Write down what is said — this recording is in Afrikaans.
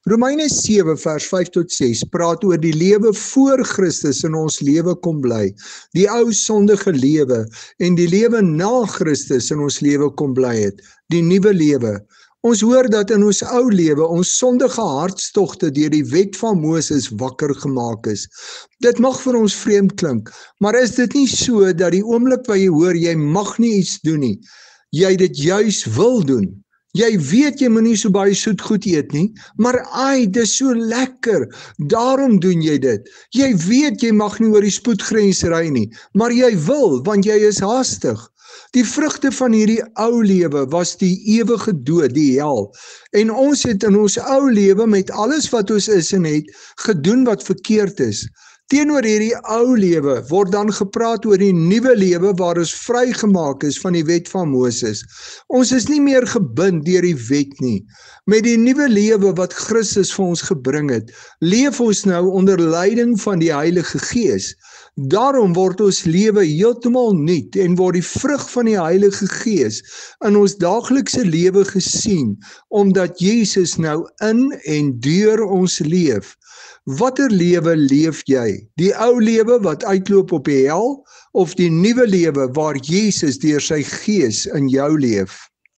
Romeine 7 vers 5 tot 6 praat oor die lewe voor Christus in ons lewe kom bly, die ou sondige lewe en die lewe na Christus in ons lewe kom bly het, die nuwe lewe. Ons hoor dat in ons ou lewe ons sondige hartstogte deur die wet van Moses wakker gemaak is. Dit mag vir ons vreemd klink, maar is dit nie so dat die oomblik wat jy hoor jy mag nie iets doen nie, jy dit juis wil doen? Jy weet jy moet nie so baie soet goed eet nie, maar ai, dis so lekker, daarom doen jy dit. Jy weet jy mag nie oor die spoedgrens ry nie, maar jy wil, want jy is haastig. Die vrugte van hierdie ou lewe was die ewige dood, die hel. En ons het in ons ou lewe met alles wat ons is en het, gedoen wat verkeerd is. Teenoor hierdie ou lewe word dan gepraat oor die nuwe lewe waar ons vrygemaak is van die wet van Moses. Ons is nie meer gebind deur die wet nie. Met die nuwe lewe wat Christus vir ons gebring het, leef ons nou onder leiding van die Heilige Gees. Daarom word ons lewe heeltemal nuut en word die vrug van die Heilige Gees in ons daaglikse lewe gesien, omdat Jesus nou in en deur ons leef. Watter lewe leef jy? Die ou lewe wat uitloop op die hel, of die nuwe lewe waar Jesus deur sy Gees in jou leef?